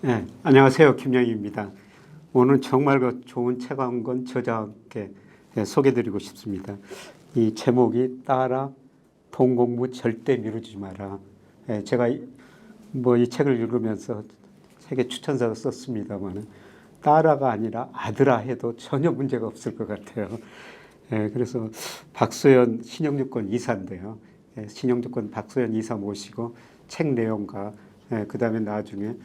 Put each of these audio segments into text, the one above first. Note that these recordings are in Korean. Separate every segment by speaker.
Speaker 1: 네, 안녕하세요. 김영희입니다. 오늘 정말 좋은 책 한 권 저자께 소개드리고 싶습니다. 이 제목이 따라 돈 공부 절대 미루지 마라. 제가 이 책을 읽으면서 세계 추천사를 썼습니다만 따라가 아니라 아들아 해도 전혀 문제가 없을 것 같아요. 그래서 박소연 신영주권 이사인데요. 신영주권 박소연 이사 모시고 책 내용과 그다음에 나중에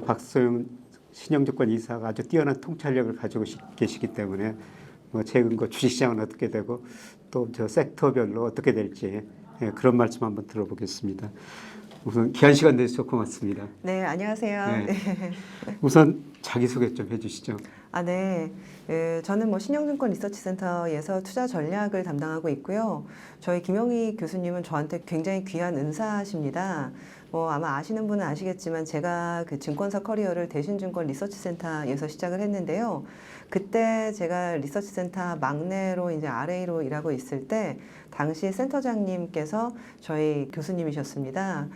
Speaker 1: 박소영 신영주권 이사가 아주 뛰어난 통찰력을 가지고 계시기 때문에 최근 주식시장은 어떻게 되고 또 저 섹터별로 어떻게 될지 그런 말씀 한번 들어보겠습니다. 우선 귀한 시간 내주셔서 고맙습니다.
Speaker 2: 네, 안녕하세요.
Speaker 1: 네. 우선 자기소개 좀 해주시죠.
Speaker 2: 네. 저는 신영증권 리서치센터에서 투자 전략을 담당하고 있고요. 저희 김영희 교수님은 저한테 굉장히 귀한 은사십니다. 아마 아시는 분은 아시겠지만 제가 그 증권사 커리어를 대신증권 리서치센터에서 시작을 했는데요. 그때 제가 리서치센터 막내로 이제 RA로 일하고 있을 때 당시 센터장님께서 저희 교수님이셨습니다.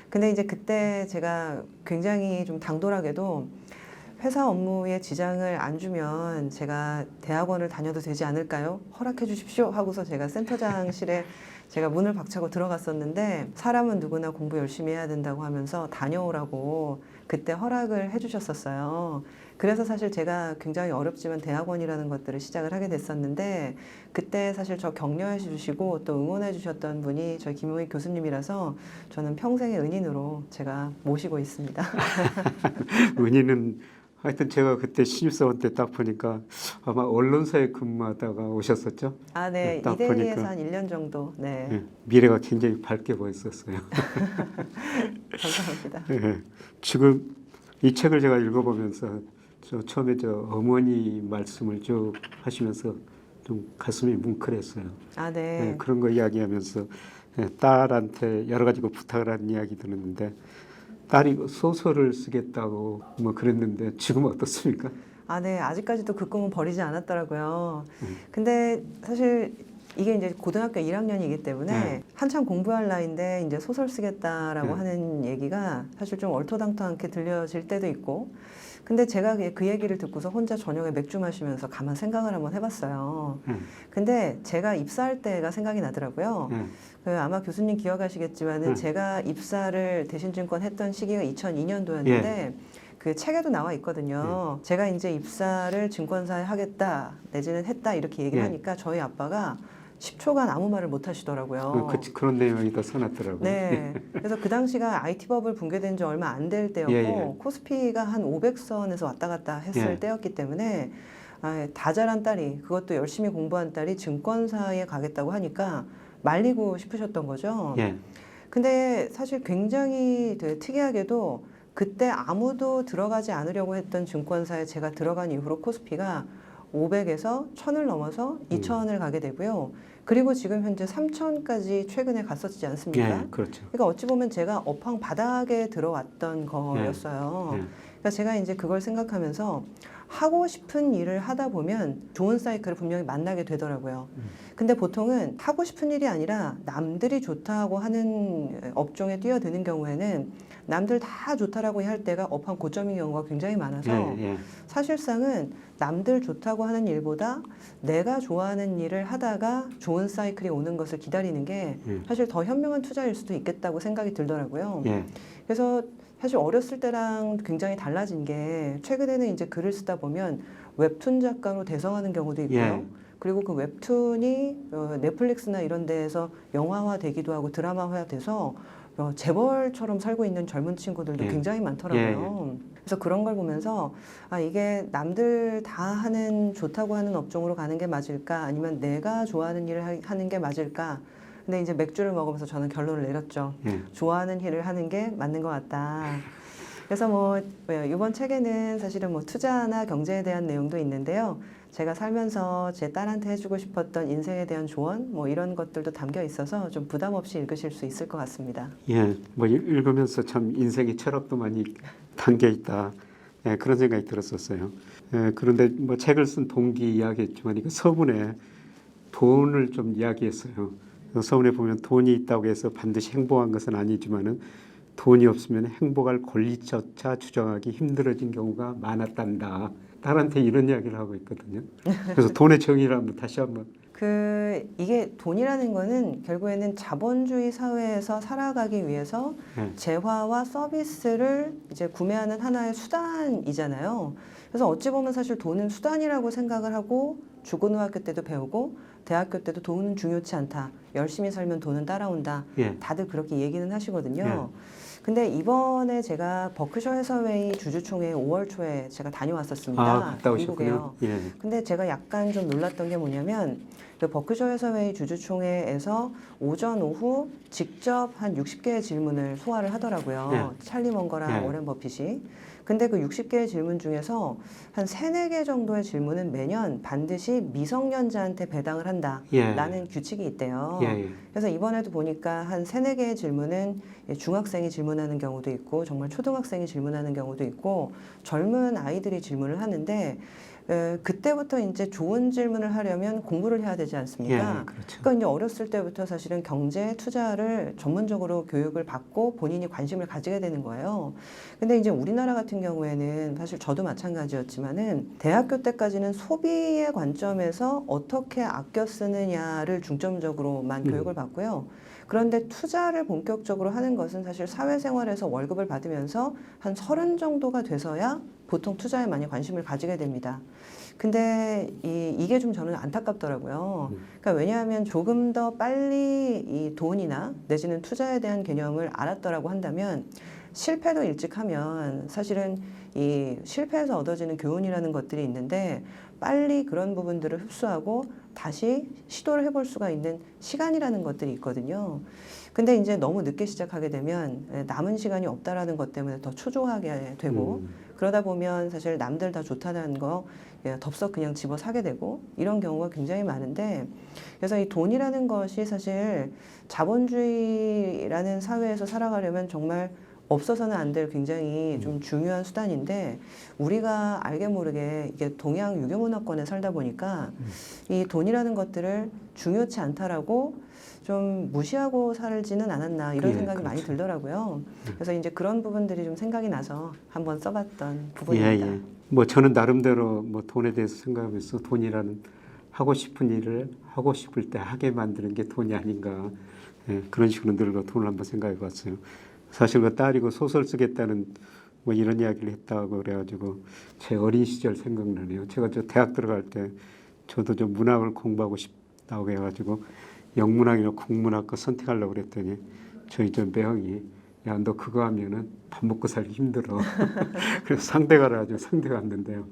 Speaker 2: 근데 이제 그때 제가 굉장히 좀 당돌하게도 회사 업무에 지장을 안 주면 제가 대학원을 다녀도 되지 않을까요? 허락해 주십시오 하고서 제가 센터장실에 제가 문을 박차고 들어갔었는데 사람은 누구나 공부 열심히 해야 된다고 하면서 다녀오라고 그때 허락을 해 주셨었어요. 그래서 사실 제가 굉장히 어렵지만 대학원이라는 것들을 시작을 하게 됐었는데 그때 사실 저 격려해 주시고 또 응원해 주셨던 분이 저희 김용희 교수님이라서 저는 평생의 은인으로 제가 모시고 있습니다.
Speaker 1: 은희는 하여튼 제가 그때 신입사원 때 딱 보니까 아마 언론사에 근무하다가 오셨었죠?
Speaker 2: 네.
Speaker 1: 딱
Speaker 2: 이대리에서
Speaker 1: 보니까
Speaker 2: 한 1년 정도. 네.
Speaker 1: 미래가 굉장히 밝게 보였었어요.
Speaker 2: 감사합니다.
Speaker 1: 지금 이 책을 제가 읽어보면서 처음에 어머니 말씀을 쭉 하시면서 좀 가슴이 뭉클했어요.
Speaker 2: 네.
Speaker 1: 그런 거 이야기하면서 딸한테 여러 가지 부탁을 한 이야기 들었는데 딸이 소설을 쓰겠다고 그랬는데 지금 어떻습니까?
Speaker 2: 네. 아직까지도 그 꿈은 버리지 않았더라고요. 근데 사실 이게 이제 고등학교 1학년이기 때문에 한참 공부할 나이인데 이제 소설 쓰겠다라고 하는 얘기가 사실 좀 얼토당토않게 들려질 때도 있고 근데 제가 그 얘기를 듣고서 혼자 저녁에 맥주 마시면서 가만 생각을 한번 해봤어요. 근데 제가 입사할 때가 생각이 나더라고요. 아마 교수님 기억하시겠지만은 제가 입사를 대신증권 했던 시기가 2002년도였는데 그 책에도 나와 있거든요. 제가 이제 입사를 증권사에 하겠다 내지는 했다 이렇게 얘기를 하니까 저희 아빠가 10초간 아무 말을 못 하시더라고요.
Speaker 1: 그런 내용이 더 써놨더라고요.
Speaker 2: 네. 그래서 그 당시가 IT버블 붕괴된 지 얼마 안 될 때였고 코스피가 한 500선에서 왔다 갔다 했을 때였기 때문에 다 자란 딸이 그것도 열심히 공부한 딸이 증권사에 가겠다고 하니까 말리고 싶으셨던 거죠. 근데 사실 굉장히 특이하게도 그때 아무도 들어가지 않으려고 했던 증권사에 제가 들어간 이후로 코스피가 500에서 1000을 넘어서 2000을 가게 되고요. 그리고 지금 현재 3000까지 최근에 갔었지 않습니까?
Speaker 1: 그렇죠.
Speaker 2: 그러니까 어찌 보면 제가 업황 바닥에 들어왔던 거였어요. 그러니까 제가 이제 그걸 생각하면서 하고 싶은 일을 하다 보면 좋은 사이클을 분명히 만나게 되더라고요. 근데 보통은 하고 싶은 일이 아니라 남들이 좋다고 하는 업종에 뛰어드는 경우에는 남들 다 좋다라고 할 때가 업황 고점인 경우가 굉장히 많아서 사실상은 남들 좋다고 하는 일보다 내가 좋아하는 일을 하다가 좋은 사이클이 오는 것을 기다리는 게 사실 더 현명한 투자일 수도 있겠다고 생각이 들더라고요. 그래서 사실 어렸을 때랑 굉장히 달라진 게 최근에는 이제 글을 쓰다 보면 웹툰 작가로 대성하는 경우도 있고요. 그리고 그 웹툰이 넷플릭스나 이런 데에서 영화화 되기도 하고 드라마화 돼서 재벌처럼 살고 있는 젊은 친구들도 굉장히 많더라고요. 그래서 그런 걸 보면서 이게 남들 다 하는 좋다고 하는 업종으로 가는 게 맞을까 아니면 내가 좋아하는 일을 하는 게 맞을까. 근데 이제 맥주를 먹으면서 저는 결론을 내렸죠. 좋아하는 일을 하는 게 맞는 것 같다. 그래서 이번 책에는 사실은 투자나 경제에 대한 내용도 있는데요. 제가 살면서 제 딸한테 해주고 싶었던 인생에 대한 조언 이런 것들도 담겨 있어서 좀 부담 없이 읽으실 수 있을 것 같습니다.
Speaker 1: 읽으면서 참 인생의 철학도 많이 담겨 있다. 그런 생각이 들었었어요. 그런데 책을 쓴 동기 이야기했지만 이거 서문에 돈을 좀 이야기했어요. 서문에 보면 돈이 있다고 해서 반드시 행복한 것은 아니지만은 돈이 없으면 행복할 권리조차 주장하기 힘들어진 경우가 많았단다. 딸한테 이런 이야기를 하고 있거든요. 그래서 돈의 정의를 한번 다시 한번.
Speaker 2: 이게 돈이라는 거는 결국에는 자본주의 사회에서 살아가기 위해서
Speaker 1: 네.
Speaker 2: 재화와 서비스를 이제 구매하는 하나의 수단이잖아요. 그래서 어찌 보면 사실 돈은 수단이라고 생각을 하고 중고등학교 때도 배우고 대학교 때도 돈은 중요치 않다. 열심히 살면 돈은 따라온다.
Speaker 1: 예.
Speaker 2: 다들 그렇게 얘기는 하시거든요. 근데 이번에 제가 버크셔 해서웨이 주주총회 5월 초에 제가 다녀왔었습니다.
Speaker 1: 갔다 오셨군요.
Speaker 2: 미국에요.
Speaker 1: 예.
Speaker 2: 근데 제가 약간 좀 놀랐던 게 뭐냐면 그 버크셔 해서웨이 주주총회에서 오전 오후 직접 한 60개의 질문을 소화를 하더라고요. 찰리 먼거랑 워렌 버핏이. 근데 그 60개의 질문 중에서 한 3, 4개 정도의 질문은 매년 반드시 미성년자한테 배당을 한다라는 규칙이 있대요. 그래서 이번에도 보니까 한 3, 4개의 질문은 중학생이 질문하는 경우도 있고 정말 초등학생이 질문하는 경우도 있고 젊은 아이들이 질문을 하는데 그때부터 이제 좋은 질문을 하려면 공부를 해야 되지 않습니까?
Speaker 1: 그렇죠.
Speaker 2: 그러니까 이제 어렸을 때부터 사실은 경제 투자를 전문적으로 교육을 받고 본인이 관심을 가지게 되는 거예요. 근데 이제 우리나라 같은 경우에는 사실 저도 마찬가지였지만은 대학교 때까지는 소비의 관점에서 어떻게 아껴 쓰느냐를 중점적으로만 교육을 받고요. 그런데 투자를 본격적으로 하는 것은 사실 사회생활에서 월급을 받으면서 한 30 정도가 돼서야 보통 투자에 많이 관심을 가지게 됩니다. 근데 이게 좀 저는 안타깝더라고요. 그러니까 왜냐하면 조금 더 빨리 이 돈이나 내지는 투자에 대한 개념을 알았더라고 한다면 실패도 일찍 하면 사실은 이 실패에서 얻어지는 교훈이라는 것들이 있는데 빨리 그런 부분들을 흡수하고 다시 시도를 해볼 수가 있는 시간이라는 것들이 있거든요. 근데 이제 너무 늦게 시작하게 되면 남은 시간이 없다라는 것 때문에 더 초조하게 되고 그러다 보면 사실 남들 다 좋다는 거 덥석 그냥 집어 사게 되고 이런 경우가 굉장히 많은데 그래서 이 돈이라는 것이 사실 자본주의라는 사회에서 살아가려면 정말 없어서는 안 될 굉장히 좀 중요한 수단인데 우리가 알게 모르게 이게 동양 유교문화권에 살다 보니까 이 돈이라는 것들을 중요치 않다라고 좀 무시하고 살지는 않았나 이런 생각이
Speaker 1: 그렇죠.
Speaker 2: 많이 들더라고요. 그래서 이제 그런 부분들이 좀 생각이 나서 한번 써봤던 부분입니다.
Speaker 1: 뭐 저는 나름대로 뭐 돈에 대해서 생각하면서 돈이라는 하고 싶은 일을 하고 싶을 때 하게 만드는 게 돈이 아닌가 그런 식으로 늘 돈을 한번 생각해 봤어요. 사실 그 딸이고 소설 쓰겠다는 뭐 이런 이야기를 했다고 그래가지고 제 어린 시절 생각나네요. 제가 저 대학 들어갈 때 저도 좀 문학을 공부하고 싶다고 해가지고 영문학이나 국문학과 선택하려고 그랬더니 저희 좀 매형이 야, 너 그거 하면은 밥 먹고 살기 힘들어. 그래서 상대가를 아주 상대가 왔는데요.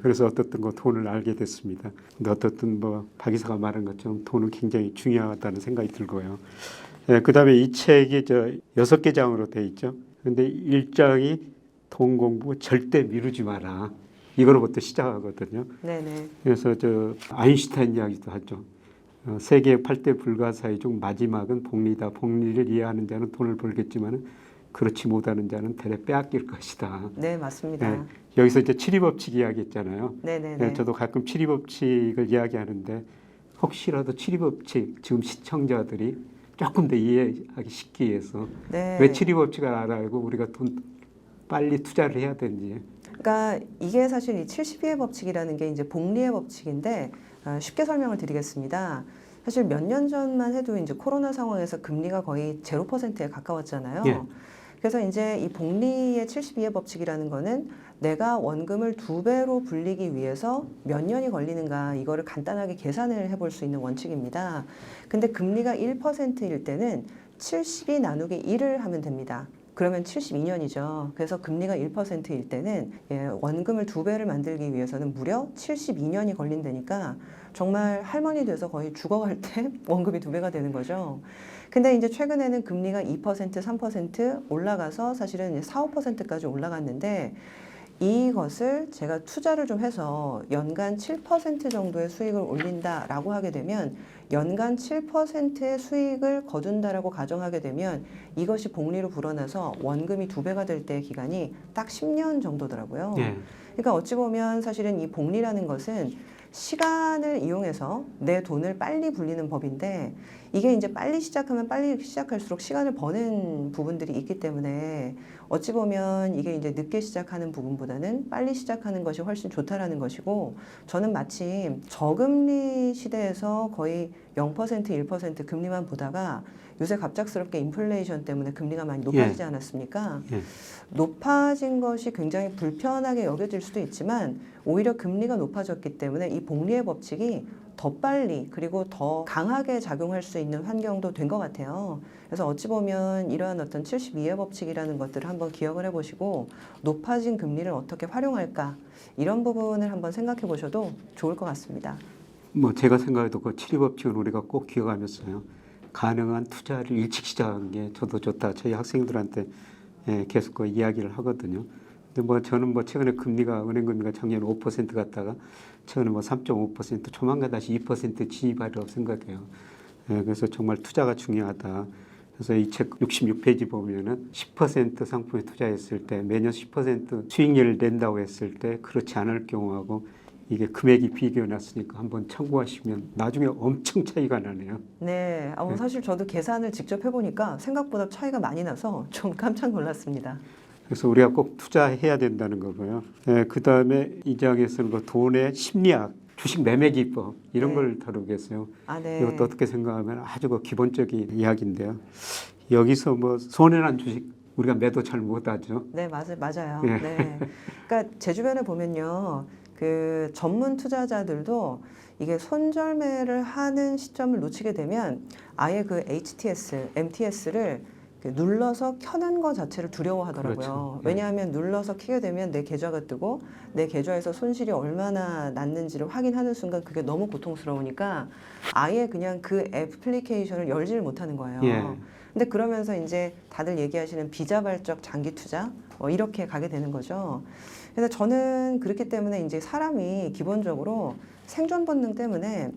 Speaker 1: 그래서 어떻든 그 돈을 알게 됐습니다. 근데 어떻든 뭐 박 이사가 말한 것처럼 돈은 굉장히 중요하다는 생각이 들고요. 그다음에 이 책이 저 6개 장으로 돼 있죠. 근데 1장이 돈 공부 절대 미루지 마라. 이거로부터 시작하거든요.
Speaker 2: 네네.
Speaker 1: 그래서 저 아인슈타인 이야기도 하죠. 세계의 8대 불가사의 중 마지막은 복리다. 복리를 이해하는 자는 돈을 벌겠지만 그렇지 못하는 자는 대래 빼앗길 것이다.
Speaker 2: 네, 맞습니다.
Speaker 1: 여기서 이제 치리법칙 이야기했잖아요.
Speaker 2: 네네네.
Speaker 1: 저도 가끔 치리법칙을 이야기하는데 혹시라도 치리법칙 지금 시청자들이 조금 더 이해하기 쉽기 위해서 왜 치리법칙을 알아야고 우리가 돈 빨리 투자를 해야 되는지.
Speaker 2: 그러니까 이게 사실 이 72의 법칙이라는 게 이제 복리의 법칙인데 쉽게 설명을 드리겠습니다. 사실 몇 년 전만 해도 이제 코로나 상황에서 금리가 거의 0%에 가까웠잖아요. 그래서 이제 이 복리의 72의 법칙이라는 거는 내가 원금을 2배로 불리기 위해서 몇 년이 걸리는가 이거를 간단하게 계산을 해볼 수 있는 원칙입니다. 근데 금리가 1%일 때는 72 나누기 1을 하면 됩니다. 그러면 72년이죠. 그래서 금리가 1%일 때는 원금을 2배를 만들기 위해서는 무려 72년이 걸린다니까 정말 할머니 돼서 거의 죽어갈 때 원금이 2배가 되는 거죠. 근데 이제 최근에는 금리가 2%, 3% 올라가서 사실은 4, 5%까지 올라갔는데 이것을 제가 투자를 좀 해서 연간 7% 정도의 수익을 올린다라고 하게 되면 연간 7%의 수익을 거둔다라고 가정하게 되면 이것이 복리로 불어나서 원금이 2배가 될 때의 기간이 딱 10년 정도더라고요. 그러니까 어찌 보면 사실은 이 복리라는 것은 시간을 이용해서 내 돈을 빨리 굴리는 법인데 이게 이제 빨리 시작하면 빨리 시작할수록 시간을 버는 부분들이 있기 때문에 어찌 보면 이게 이제 늦게 시작하는 부분보다는 빨리 시작하는 것이 훨씬 좋다라는 것이고 저는 마침 저금리 시대에서 거의 0%, 1% 금리만 보다가 요새 갑작스럽게 인플레이션 때문에 금리가 많이 높아지지 않았습니까? 높아진 것이 굉장히 불편하게 여겨질 수도 있지만 오히려 금리가 높아졌기 때문에 이 복리의 법칙이 더 빨리 그리고 더 강하게 작용할 수 있는 환경도 된 것 같아요. 그래서 어찌 보면 이러한 어떤 72의 법칙이라는 것들을 한번 기억을 해보시고 높아진 금리를 어떻게 활용할까 이런 부분을 한번 생각해 보셔도 좋을 것 같습니다.
Speaker 1: 뭐 제가 생각해도 그 7위 법칙은 우리가 꼭 기억하면서요. 가능한 투자를 일찍 시작하는 게 저도 좋다. 저희 학생들한테 계속 그 이야기를 하거든요. 근데 뭐 저는 뭐 최근에 금리가 은행 금리가 작년 5% 갔다가 최근에 뭐 3.5% 조만간 다시 2% 진입하리라고 생각해요. 그래서 정말 투자가 중요하다. 그래서 이 책 66페이지 보면은 10% 상품에 투자했을 때 매년 10% 수익률을 낸다고 했을 때 그렇지 않을 경우하고 이게 금액이 비교해 놨으니까 한번 참고하시면 나중에 엄청 차이가 나네요.
Speaker 2: 네, 사실 저도 계산을 직접 해보니까 생각보다 차이가 많이 나서 좀 깜짝 놀랐습니다.
Speaker 1: 그래서 우리가 꼭 투자해야 된다는 거고요. 그 다음에 이 장에서는 그 돈의 심리학, 주식 매매 기법 이런 걸 다루겠어요.
Speaker 2: 네.
Speaker 1: 이것도 어떻게 생각하면 아주 그 기본적인 이야기인데요. 여기서 뭐 손해난 주식 우리가 매도 잘 못하죠.
Speaker 2: 네, 맞아요.
Speaker 1: 예.
Speaker 2: 네. 그러니까 제 주변에 보면요. 그 전문 투자자들도 이게 손절매를 하는 시점을 놓치게 되면 아예 그 HTS, MTS를 눌러서 켜는 것 자체를 두려워하더라고요.
Speaker 1: 그렇죠.
Speaker 2: 왜냐하면 눌러서 켜게 되면 내 계좌가 뜨고 내 계좌에서 손실이 얼마나 났는지를 확인하는 순간 그게 너무 고통스러우니까 아예 그냥 그 애플리케이션을 열지를 못하는 거예요.
Speaker 1: 예.
Speaker 2: 근데 그러면서 이제 다들 얘기하시는 비자발적 장기 투자 이렇게 가게 되는 거죠. 그래서 저는 그렇기 때문에 이제 사람이 기본적으로 생존 본능 때문에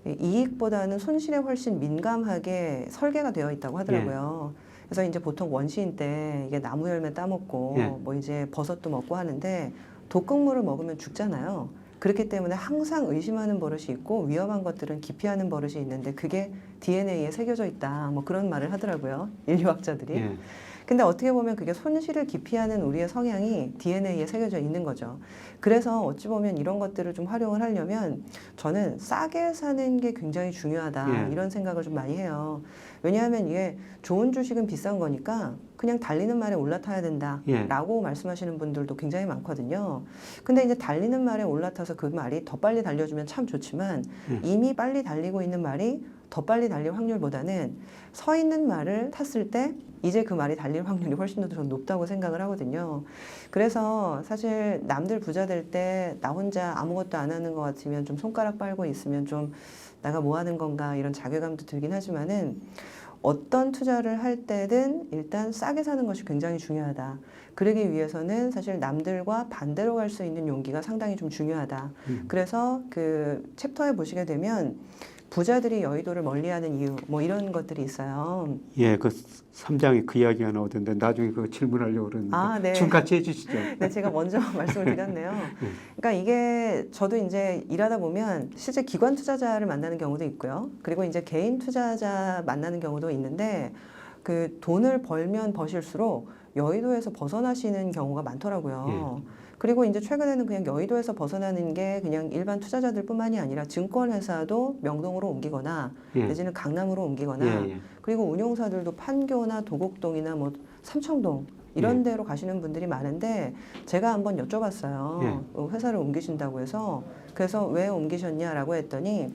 Speaker 2: 이익보다는 손실에 훨씬 민감하게 설계가 되어 있다고 하더라고요. 그래서 이제 보통 원시인 때 이게 나무 열매 따먹고 뭐 이제 버섯도 먹고 하는데 독극물을 먹으면 죽잖아요. 그렇기 때문에 항상 의심하는 버릇이 있고 위험한 것들은 기피하는 버릇이 있는데 그게 DNA에 새겨져 있다. 뭐 그런 말을 하더라고요. 인류학자들이. 근데 어떻게 보면 그게 손실을 기피하는 우리의 성향이 DNA에 새겨져 있는 거죠. 그래서 어찌 보면 이런 것들을 좀 활용을 하려면 저는 싸게 사는 게 굉장히 중요하다. 이런 생각을 좀 많이 해요. 왜냐하면 이게 좋은 주식은 비싼 거니까 그냥 달리는 말에 올라타야 된다라고 말씀하시는 분들도 굉장히 많거든요. 근데 이제 달리는 말에 올라타서 그 말이 더 빨리 달려주면 참 좋지만 이미 빨리 달리고 있는 말이 더 빨리 달릴 확률보다는 서 있는 말을 탔을 때 이제 그 말이 달릴 확률이 훨씬 더 높다고 생각을 하거든요. 그래서 사실 남들 부자 될 때 나 혼자 아무것도 안 하는 것 같으면 좀 손가락 빨고 있으면 좀 내가 뭐 하는 건가 이런 자괴감도 들긴 하지만은 어떤 투자를 할 때든 일단 싸게 사는 것이 굉장히 중요하다. 그러기 위해서는 사실 남들과 반대로 갈 수 있는 용기가 상당히 좀 중요하다. 그래서 그 챕터에 보시게 되면 부자들이 여의도를 멀리하는 이유 뭐 이런 것들이 있어요.
Speaker 1: 예, 그 3장에 그 이야기가 나오던데 나중에 그거 질문하려고 그러는데
Speaker 2: 네.
Speaker 1: 지금 같이 해주시죠.
Speaker 2: 네, 제가 먼저 말씀을 드렸네요. 그러니까 이게 저도 이제 일하다 보면 실제 기관 투자자를 만나는 경우도 있고요. 그리고 이제 개인 투자자 만나는 경우도 있는데 그 돈을 벌면 버실수록 여의도에서 벗어나시는 경우가 많더라고요. 그리고 이제 최근에는 그냥 여의도에서 벗어나는 게 그냥 일반 투자자들뿐만이 아니라 증권회사도 명동으로 옮기거나 내지는 강남으로 옮기거나 그리고 운용사들도 판교나 도곡동이나 뭐 삼청동 이런 데로 가시는 분들이 많은데 제가 한번 여쭤봤어요. 회사를 옮기신다고 해서 그래서 왜 옮기셨냐라고 했더니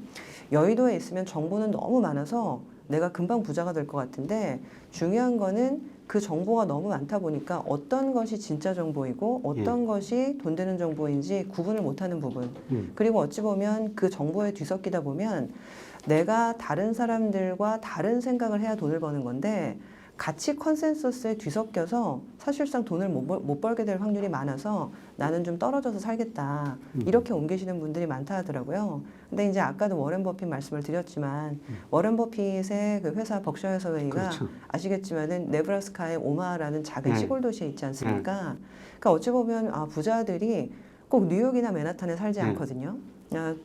Speaker 2: 여의도에 있으면 정보는 너무 많아서 내가 금방 부자가 될 것 같은데 중요한 거는 그 정보가 너무 많다 보니까 어떤 것이 진짜 정보이고 어떤 것이 돈 되는 정보인지 구분을 못하는 부분. 그리고 어찌 보면 그 정보에 뒤섞이다 보면 내가 다른 사람들과 다른 생각을 해야 돈을 버는 건데 가치 컨센서스에 뒤섞여서 사실상 돈을 못 벌게 될 확률이 많아서 나는 좀 떨어져서 살겠다. 이렇게 옮기시는 분들이 많다 하더라고요. 근데 이제 아까도 워렌 버핏 말씀을 드렸지만 워렌 버핏의 그 회사 벅셔 해서웨이가
Speaker 1: 그렇죠.
Speaker 2: 아시겠지만은 네브라스카의 오마하라는 작은 시골 도시에 있지 않습니까? 그러니까 어찌 보면 부자들이 꼭 뉴욕이나 맨하탄에 살지 않거든요.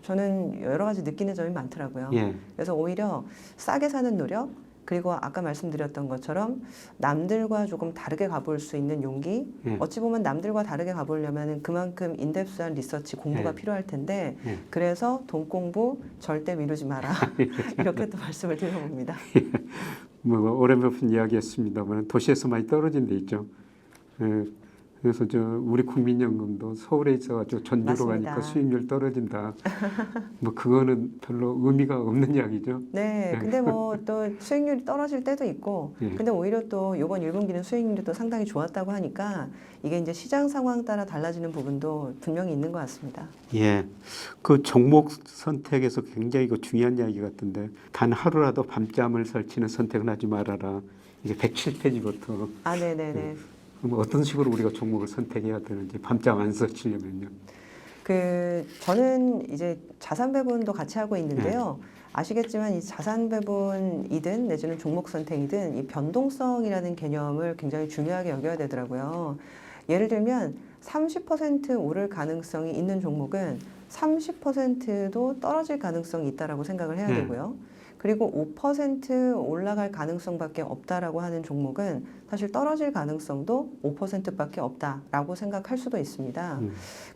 Speaker 2: 저는 여러 가지 느끼는 점이 많더라고요.
Speaker 1: 예.
Speaker 2: 그래서 오히려 싸게 사는 노력, 그리고 아까 말씀드렸던 것처럼 남들과 조금 다르게 가볼 수 있는 용기.
Speaker 1: 예.
Speaker 2: 어찌 보면 남들과 다르게 가보려면 그만큼 인덱스한 리서치 공부가
Speaker 1: 예.
Speaker 2: 필요할 텐데
Speaker 1: 예.
Speaker 2: 그래서 돈 공부 절대 미루지 마라. 이렇게 또 말씀을 드려봅니다.
Speaker 1: 뭐 오랜 버핏 이야기했습니다만 도시에서 많이 떨어진 데 있죠. 예. 그래서 우리 국민연금도 서울에 있어가지고 전주로
Speaker 2: 맞습니다.
Speaker 1: 가니까 수익률 떨어진다. 뭐 그거는 별로 의미가 없는 이야기죠.
Speaker 2: 네, 근데 뭐 또 수익률이 떨어질 때도 있고,
Speaker 1: 예.
Speaker 2: 근데 오히려 또 이번 1분기는 수익률이 또 상당히 좋았다고 하니까 이게 이제 시장 상황 따라 달라지는 부분도 분명히 있는 것 같습니다.
Speaker 1: 예, 그 종목 선택에서 굉장히 그 중요한 이야기 같은데 단 하루라도 밤잠을 설치는 선택은 하지 말아라. 이게 107페이지부터
Speaker 2: 네네네.
Speaker 1: 그럼 어떤 식으로 우리가 종목을 선택해야 되는지 밤잠 안 설치려면요.
Speaker 2: 저는 이제 자산 배분도 같이 하고 있는데요. 아시겠지만 이 자산 배분이든 내지는 종목 선택이든 이 변동성이라는 개념을 굉장히 중요하게 여겨야 되더라고요. 예를 들면 30% 오를 가능성이 있는 종목은 30%도 떨어질 가능성이 있다라고 생각을 해야 되고요. 그리고 5% 올라갈 가능성밖에 없다라고 하는 종목은 사실 떨어질 가능성도 5%밖에 없다라고 생각할 수도 있습니다.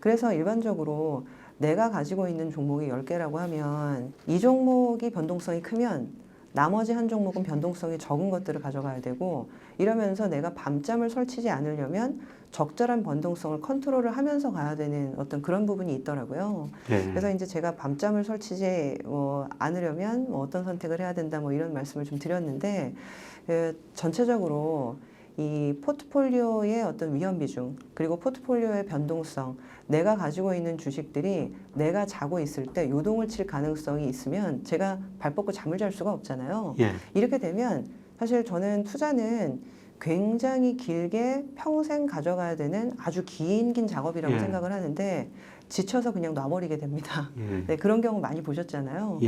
Speaker 2: 그래서 일반적으로 내가 가지고 있는 종목이 10개라고 하면 이 종목이 변동성이 크면 나머지 한 종목은 변동성이 적은 것들을 가져가야 되고 이러면서 내가 밤잠을 설치지 않으려면 적절한 변동성을 컨트롤을 하면서 가야 되는 어떤 그런 부분이 있더라고요.
Speaker 1: 네.
Speaker 2: 그래서 이제 제가 밤잠을 설치지 않으려면 어떤 선택을 해야 된다 이런 말씀을 좀 드렸는데 전체적으로 이 포트폴리오의 어떤 위험 비중 그리고 포트폴리오의 변동성 내가 가지고 있는 주식들이 내가 자고 있을 때 요동을 칠 가능성이 있으면 제가 발 뻗고 잠을 잘 수가 없잖아요.
Speaker 1: 예.
Speaker 2: 이렇게 되면 사실 저는 투자는 굉장히 길게 평생 가져가야 되는 아주 긴 작업이라고 생각을 하는데 지쳐서 그냥 놔버리게 됩니다. 네, 그런 경우 많이 보셨잖아요.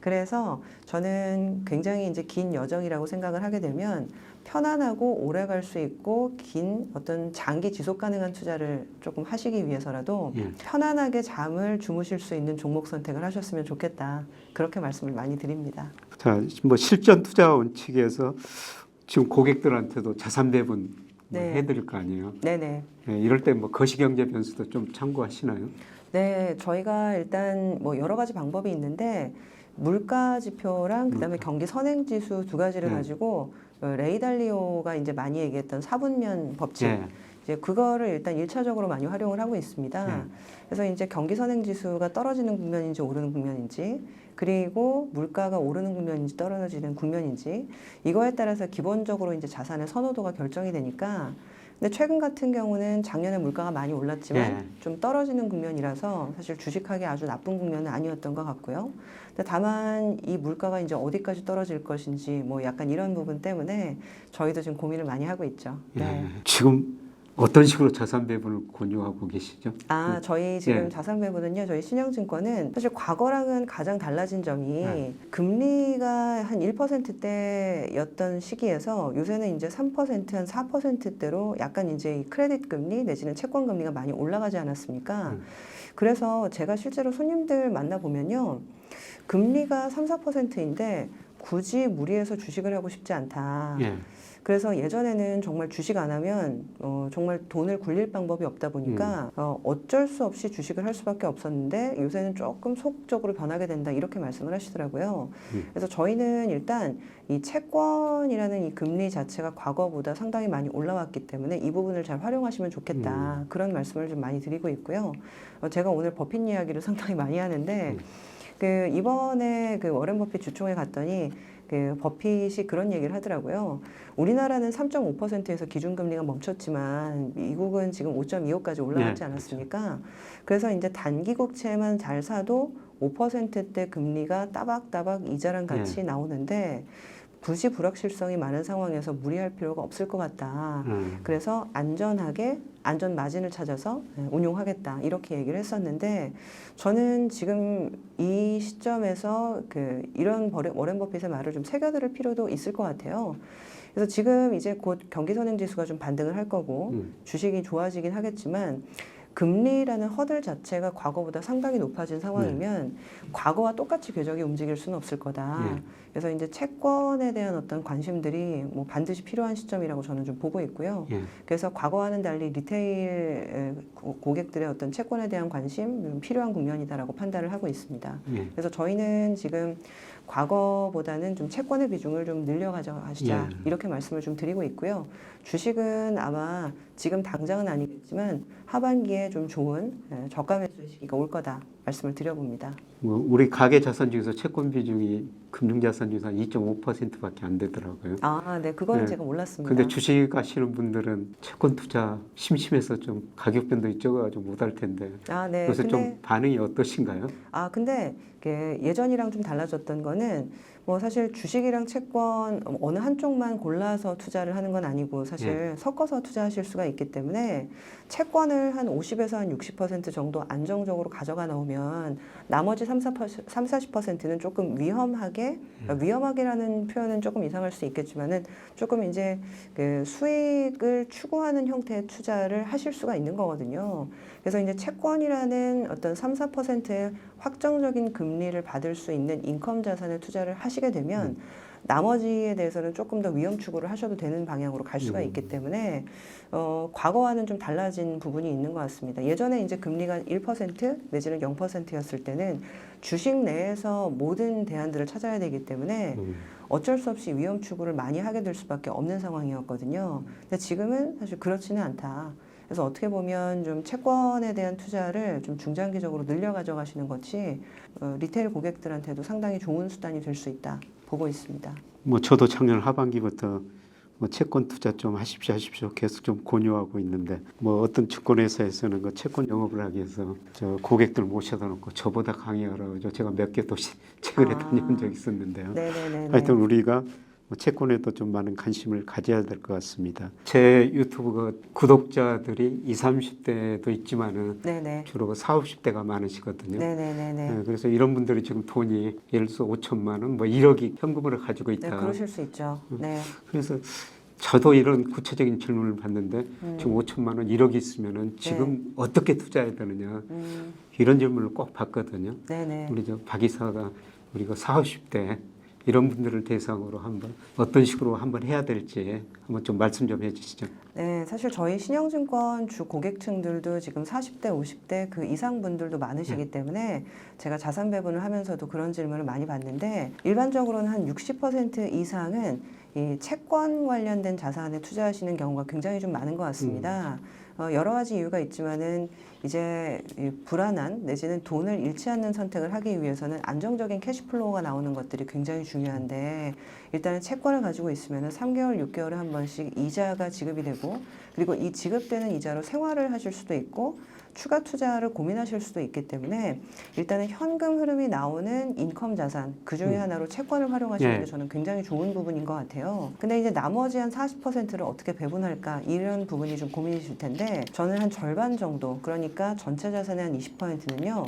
Speaker 2: 그래서 저는 굉장히 이제 긴 여정이라고 생각을 하게 되면 편안하고 오래 갈 수 있고 긴 어떤 장기 지속 가능한 투자를 조금 하시기 위해서라도 편안하게 잠을 주무실 수 있는 종목 선택을 하셨으면 좋겠다. 그렇게 말씀을 많이 드립니다.
Speaker 1: 자, 뭐 실전 투자 원칙에서 지금 고객들한테도 자산 배분 해드릴 거 아니에요.
Speaker 2: 네네.
Speaker 1: 네, 이럴 때 뭐 거시경제 변수도 좀 참고하시나요?
Speaker 2: 네, 저희가 일단 뭐 여러 가지 방법이 있는데 물가 지표랑 그다음에 경기 선행 지수 두 가지를 가지고 레이 달리오가 이제 많이 얘기했던 사분면 법칙. 이제 그거를 일단 1차적으로 많이 활용을 하고 있습니다. 그래서 이제 경기 선행 지수가 떨어지는 국면인지 오르는 국면인지 그리고 물가가 오르는 국면인지 떨어지는 국면인지 이거에 따라서 기본적으로 이제 자산의 선호도가 결정이 되니까 근데 최근 같은 경우는 작년에 물가가 많이 올랐지만 좀 떨어지는 국면이라서 사실 주식하기 아주 나쁜 국면은 아니었던 것 같고요. 근데 다만 이 물가가 이제 어디까지 떨어질 것인지 뭐 약간 이런 부분 때문에 저희도 지금 고민을 많이 하고 있죠. 네.
Speaker 1: 지금 어떤 식으로 자산 배분을 권유하고 계시죠?
Speaker 2: 저희 지금 자산 배분은요, 저희 신영증권은 사실 과거랑은 가장 달라진 점이 금리가 한 1%대였던 시기에서 요새는 이제 3%, 한 4%대로 약간 이제 이 크레딧 금리 내지는 채권 금리가 많이 올라가지 않았습니까? 그래서 제가 실제로 손님들 만나보면요, 금리가 3, 4%인데 굳이 무리해서 주식을 하고 싶지 않다. 그래서 예전에는 정말 주식 안 하면 정말 돈을 굴릴 방법이 없다 보니까 어쩔 수 없이 주식을 할 수밖에 없었는데 요새는 조금 소극적으로 변하게 된다 이렇게 말씀을 하시더라고요. 그래서 저희는 일단 이 채권이라는 이 금리 자체가 과거보다 상당히 많이 올라왔기 때문에 이 부분을 잘 활용하시면 좋겠다 그런 말씀을 좀 많이 드리고 있고요. 제가 오늘 버핏 이야기를 상당히 많이 하는데 이번에 워렌 버핏 주총에 갔더니 버핏이 그런 얘기를 하더라고요. 우리나라는 3.5%에서 기준금리가 멈췄지만 미국은 지금 5.25까지 올라갔지 않았습니까? 그래서 이제 단기 국채만 잘 사도 5%대 금리가 따박따박 이자랑 같이 나오는데 굳이 불확실성이 많은 상황에서 무리할 필요가 없을 것 같다. 그래서 안전하게 안전 마진을 찾아서 운용하겠다 이렇게 얘기를 했었는데 저는 지금 이 시점에서 이런 워렌 버핏의 말을 좀 새겨들을 필요도 있을 것 같아요. 그래서 지금 이제 곧 경기 선행 지수가 좀 반등을 할 거고 주식이 좋아지긴 하겠지만 금리라는 허들 자체가 과거보다 상당히 높아진 상황이면 과거와 똑같이 궤적이 움직일 수는 없을 거다. 그래서 이제 채권에 대한 어떤 관심들이 뭐 반드시 필요한 시점이라고 저는 좀 보고 있고요. 그래서 과거와는 달리 리테일 고객들의 어떤 채권에 대한 관심 필요한 국면이다라고 판단을 하고 있습니다. 그래서 저희는 지금 과거보다는 좀 채권의 비중을 좀 늘려가져가시자 이렇게 말씀을 좀 드리고 있고요. 주식은 아마 지금 당장은 아니겠지만 하반기에 좀 좋은 저가 매수 시기가 올 거다 말씀을 드려봅니다.
Speaker 1: 뭐 우리 가계 자산 중에서 채권 비중이 금융 자산 중에서 2.5%밖에 안 되더라고요.
Speaker 2: 아, 네, 그거는
Speaker 1: 네.
Speaker 2: 제가 몰랐습니다.
Speaker 1: 근데 주식 하시는 분들은 채권 투자 심심해서 좀 가격 변동이 적어가지고 못할 텐데.
Speaker 2: 아, 네.
Speaker 1: 그래서 좀 반응이 어떠신가요?
Speaker 2: 아, 근데 예전이랑 좀 달라졌던 거는 뭐 사실 주식이랑 채권 어느 한쪽만 골라서 투자를 하는 건 아니고 사실 섞어서 투자하실 수가 있기 때문에 채권을 한 50에서 한 60% 정도 안정적으로 가져가 놓으면 나머지 40%는 조금 위험하게, 위험하게라는 표현은 조금 이상할 수 있겠지만은 조금 이제 그 수익을 추구하는 형태의 투자를 하실 수가 있는 거거든요. 그래서 이제 채권이라는 어떤 3, 4%의 확정적인 금리를 받을 수 있는 인컴 자산에 투자를 하시게 되면 나머지에 대해서는 조금 더 위험 추구를 하셔도 되는 방향으로 갈 수가 있기 때문에 과거와는 좀 달라진 부분이 있는 것 같습니다. 예전에 이제 금리가 1% 내지는 0%였을 때는 주식 내에서 모든 대안들을 찾아야 되기 때문에 어쩔 수 없이 위험 추구를 많이 하게 될 수밖에 없는 상황이었거든요. 근데 지금은 사실 그렇지는 않다. 그래서 어떻게 보면 좀 채권에 대한 투자를 좀 중장기적으로 늘려 가져가시는 것이 리테일 고객들한테도 상당히 좋은 수단이 될 수 있다 보고 있습니다.
Speaker 1: 뭐 저도 작년 하반기부터 뭐 채권 투자 좀 하십시오 계속 좀 권유하고 있는데 뭐 어떤 증권회사에서는 그 채권 영업을 하기 위해서 저 고객들 모셔다 놓고 저보다 강의하라고 제가 몇 개 또 최근에 다녀온 적이 있었는데요.
Speaker 2: 네네네.
Speaker 1: 하여튼 우리가 뭐 채권에도 좀 많은 관심을 가져야 될 것 같습니다. 제 유튜브 구독자들이 20, 30대도 있지만은
Speaker 2: 네네.
Speaker 1: 주로 40, 50대가 많으시거든요.
Speaker 2: 네네네네.
Speaker 1: 그래서 이런 분들이 지금 돈이 예를 들어서 5천만 원, 뭐 1억이 현금으로 가지고 있다.
Speaker 2: 네, 그러실 수 있죠. 네.
Speaker 1: 그래서 저도 이런 구체적인 질문을 받는데 지금 5천만 원, 1억이 있으면은 지금 어떻게 투자해야 되느냐 이런 질문을 꼭 받거든요.
Speaker 2: 네네.
Speaker 1: 우리 박 이사가 우리가 40, 50대 이런 분들을 대상으로 한번 어떤 식으로 한번 해야 될지 한번 좀 말씀 좀 해주시죠.
Speaker 2: 네, 사실 저희 신영증권 주 고객층들도 지금 40대, 50대 그 이상 분들도 많으시기 때문에 제가 자산 배분을 하면서도 그런 질문을 많이 받는데 일반적으로는 한 60% 이상은 이 채권 관련된 자산에 투자하시는 경우가 굉장히 좀 많은 것 같습니다. 여러 가지 이유가 있지만은 이제 불안한 내지는 돈을 잃지 않는 선택을 하기 위해서는 안정적인 캐시플로우가 나오는 것들이 굉장히 중요한데 일단은 채권을 가지고 있으면은 3개월, 6개월에 한 번씩 이자가 지급이 되고 그리고 이 지급되는 이자로 생활을 하실 수도 있고 추가 투자를 고민하실 수도 있기 때문에 일단은 현금 흐름이 나오는 인컴 자산 그 중에 하나로 채권을 활용하시는 게 저는 굉장히 좋은 부분인 것 같아요. 근데 이제 나머지 한 40%를 어떻게 배분할까 이런 부분이 좀 고민이실 텐데 저는 한 절반 정도 그러니까 전체 자산의 한 20%는요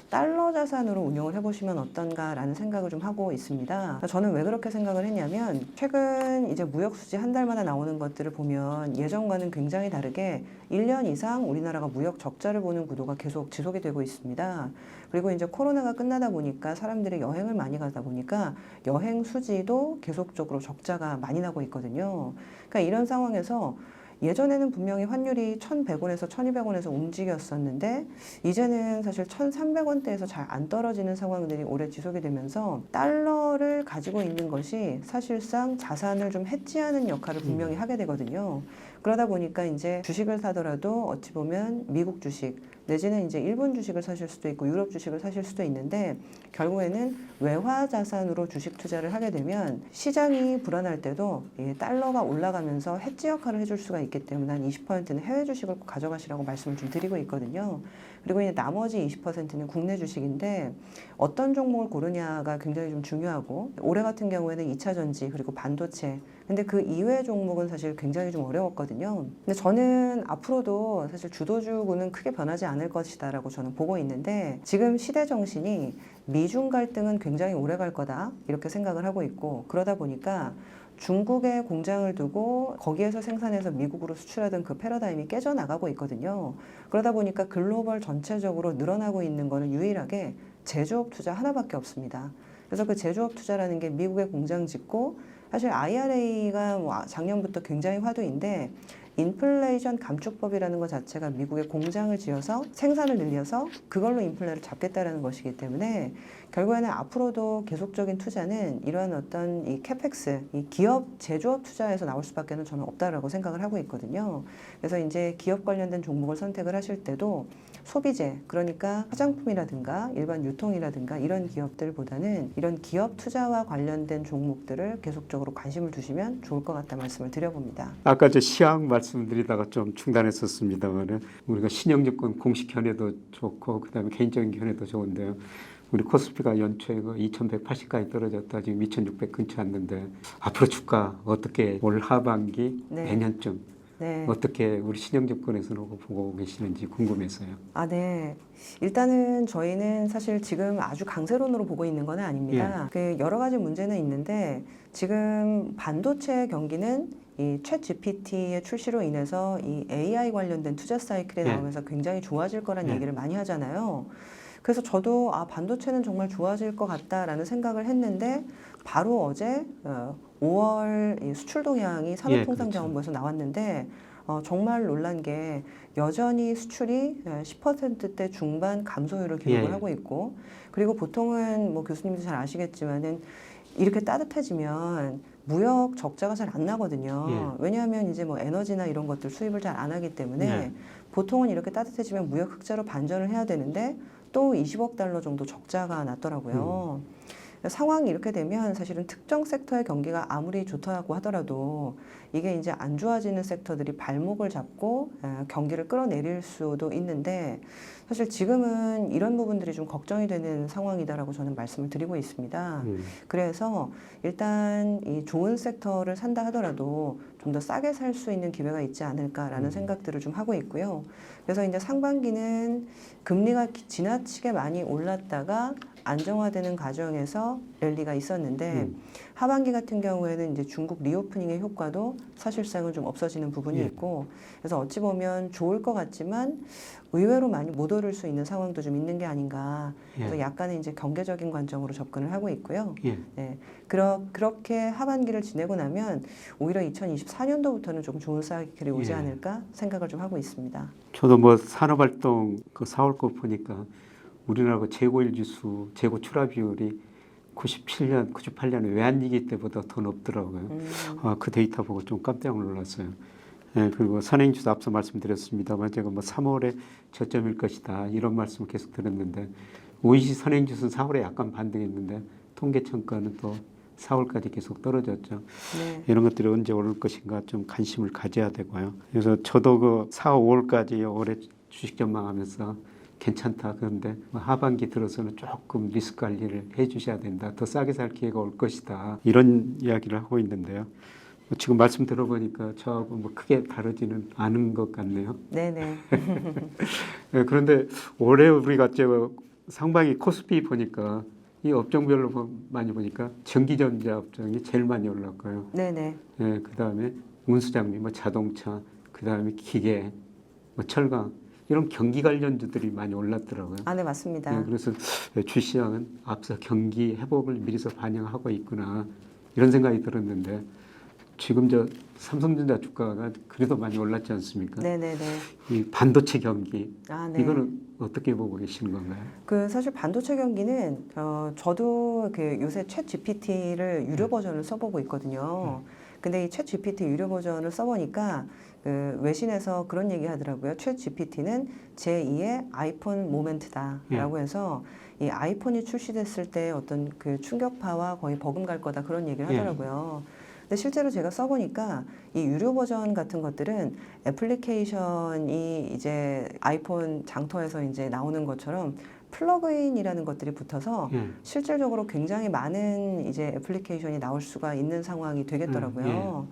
Speaker 2: 달러 자산으로 운용을 해보시면 어떤가라는 생각을 좀 하고 있습니다. 저는 왜 그렇게 생각을 했냐면 최근 이제 무역 수지 한 달마다 나오는 것들을 보면 예전과는 굉장히 다르게 1년 이상 우리나라가 무역 적자를 보는 구도가 계속 지속이 되고 있습니다. 그리고 이제 코로나가 끝나다 보니까 사람들이 여행을 많이 가다 보니까 여행 수지도 계속적으로 적자가 많이 나고 있거든요. 그러니까 이런 상황에서 예전에는 분명히 환율이 1,100원에서 1,200원에서 움직였었는데 이제는 사실 1,300원대에서 잘 안 떨어지는 상황들이 오래 지속이 되면서 달러를 가지고 있는 것이 사실상 자산을 좀 해지하는 역할을 분명히 하게 되거든요. 그러다 보니까 이제 주식을 사더라도 어찌 보면 미국 주식 내지는 이제 일본 주식을 사실 수도 있고 유럽 주식을 사실 수도 있는데 결국에는 외화 자산으로 주식 투자를 하게 되면 시장이 불안할 때도 이 달러가 올라가면서 해지 역할을 해줄 수가 있기 때문에 한 20%는 해외 주식을 가져가시라고 말씀을 좀 드리고 있거든요. 그리고 이제 나머지 20%는 국내 주식인데 어떤 종목을 고르냐가 굉장히 좀 중요하고 올해 같은 경우에는 2차 전지 그리고 반도체 근데 그 이외의 종목은 사실 굉장히 좀 어려웠거든요. 근데 저는 앞으로도 사실 주도주군은 크게 변하지 않을 것이다라고 저는 보고 있는데 지금 시대 정신이 미중 갈등은 굉장히 오래 갈 거다 이렇게 생각을 하고 있고 그러다 보니까 중국에 공장을 두고 거기에서 생산해서 미국으로 수출하던 그 패러다임이 깨져나가고 있거든요. 그러다 보니까 글로벌 전체적으로 늘어나고 있는 거는 유일하게 제조업 투자 하나밖에 없습니다. 그래서 그 제조업 투자라는 게 미국에 공장 짓고 사실 IRA가 뭐 작년부터 굉장히 화두인데 인플레이션 감축법이라는 것 자체가 미국에 공장을 지어서 생산을 늘려서 그걸로 인플레를 잡겠다라는 것이기 때문에 결국에는 앞으로도 계속적인 투자는 이러한 어떤 이 캐펙스, 이 기업 제조업 투자에서 나올 수밖에는 저는 없다라고 생각을 하고 있거든요. 그래서 이제 기업 관련된 종목을 선택을 하실 때도 소비재, 그러니까 화장품이라든가 일반 유통이라든가 이런 기업들보다는 이런 기업 투자와 관련된 종목들을 계속적으로 관심을 두시면 좋을 것 같다 말씀을 드려봅니다.
Speaker 1: 아까 저 시황 말씀드리다가 좀 중단했었습니다만 우리가 신영증권 공식 견해도 좋고 그다음에 개인적인 견해도 좋은데요. 우리 코스피가 연초에 2180까지 떨어졌다 지금 2600 근처 왔는데 앞으로 주가 어떻게 올 하반기 내년쯤
Speaker 2: 네.
Speaker 1: 어떻게 우리 신영증권에서는 보고 계시는지 궁금해서요.
Speaker 2: 네. 일단은 저희는 사실 지금 아주 강세론으로 보고 있는 건 아닙니다. 그 여러 가지 문제는 있는데 지금 반도체 경기는 이 챗 GPT의 출시로 인해서 이 AI 관련된 투자 사이클이 나오면서 굉장히 좋아질 거란 얘기를 많이 하잖아요. 그래서 저도 반도체는 정말 좋아질 것 같다라는 생각을 했는데 바로 어제 5월 수출 동향이 산업통상자원부에서 나왔는데 정말 놀란 게 여전히 수출이 10%대 중반 감소율을 기록을 하고 있고 그리고 보통은 뭐 교수님도 잘 아시겠지만은 이렇게 따뜻해지면 무역 적자가 잘 안 나거든요. 왜냐하면 이제 뭐 에너지나 이런 것들 수입을 잘 안 하기 때문에 보통은 이렇게 따뜻해지면 무역 흑자로 반전을 해야 되는데 또 20억 달러 정도 적자가 났더라고요. 상황이 이렇게 되면 사실은 특정 섹터의 경기가 아무리 좋다고 하더라도 이게 이제 안 좋아지는 섹터들이 발목을 잡고 경기를 끌어내릴 수도 있는데 사실 지금은 이런 부분들이 좀 걱정이 되는 상황이다라고 저는 말씀을 드리고 있습니다. 그래서 일단 이 좋은 섹터를 산다 하더라도 좀 더 싸게 살 수 있는 기회가 있지 않을까라는 생각들을 좀 하고 있고요. 그래서 이제 상반기는 금리가 지나치게 많이 올랐다가 안정화되는 과정에서 랠리가 있었는데 하반기 같은 경우에는 이제 중국 리오프닝의 효과도 사실상은 좀 없어지는 부분이 있고 그래서 어찌 보면 좋을 것 같지만 의외로 많이 못 오를 수 있는 상황도 좀 있는 게 아닌가. 그래서 약간의 이제 경계적인 관점으로 접근을 하고 있고요. 네. 그렇게 하반기를 지내고 나면 오히려 2024년도부터는 좀 좋은 사이클이 오지 않을까 생각을 좀 하고 있습니다.
Speaker 1: 저도 뭐 산업활동 그 4월 거 보니까 우리나라 그 재고일 지수, 재고 출하 비율이 97년, 98년 외환위기 때보다 더 높더라고요. 그 데이터 보고 좀 깜짝 놀랐어요. 그리고 선행지수 앞서 말씀드렸습니다만 제가 뭐 3월에 저점일 것이다 이런 말씀을 계속 드렸는데 OECD 선행지수는 4월에 약간 반등했는데 통계청가는 또 4월까지 계속 떨어졌죠. 이런 것들이 언제 오를 것인가 좀 관심을 가져야 되고요. 그래서 저도 그 4, 5월까지 올해 주식 전망하면서 괜찮다. 그런데 하반기 들어서는 조금 리스크 관리를 해 주셔야 된다. 더 싸게 살 기회가 올 것이다. 이런 이야기를 하고 있는데요. 지금 말씀 들어보니까 저하고 뭐 크게 다르지는 않은 것 같네요.
Speaker 2: 네네.
Speaker 1: 그런데 올해 우리가 상반기 코스피 보니까 이 업종별로 많이 보니까 전기전자 업종이 제일 많이 올랐고요.
Speaker 2: 네네.
Speaker 1: 그다음에 운수장비, 뭐 자동차, 그다음에 기계, 뭐 철강 이런 경기 관련주들이 많이 올랐더라고요.
Speaker 2: 네, 맞습니다.
Speaker 1: 그래서 주시장은 앞서 경기 회복을 미리서 반영하고 있구나 이런 생각이 들었는데 지금 삼성전자 주가가 그래도 많이 올랐지 않습니까?
Speaker 2: 네네네.
Speaker 1: 이 반도체 경기
Speaker 2: 네.
Speaker 1: 이거는 어떻게 보고 계시는 건가요?
Speaker 2: 그 사실 반도체 경기는 저도 그 요새 챗 GPT를 유료 버전을 써보고 있거든요. 근데 이 챗 GPT 유료 버전을 써보니까 그 외신에서 그런 얘기 하더라고요. 챗 GPT는 제2의 아이폰 모멘트다라고 해서 이 아이폰이 출시됐을 때 어떤 그 충격파와 거의 버금갈 거다 그런 얘기를 하더라고요. 근데 실제로 제가 써보니까 이 유료 버전 같은 것들은 애플리케이션이 이제 아이폰 장터에서 이제 나오는 것처럼 플러그인이라는 것들이 붙어서 실질적으로 굉장히 많은 이제 애플리케이션이 나올 수가 있는 상황이 되겠더라고요.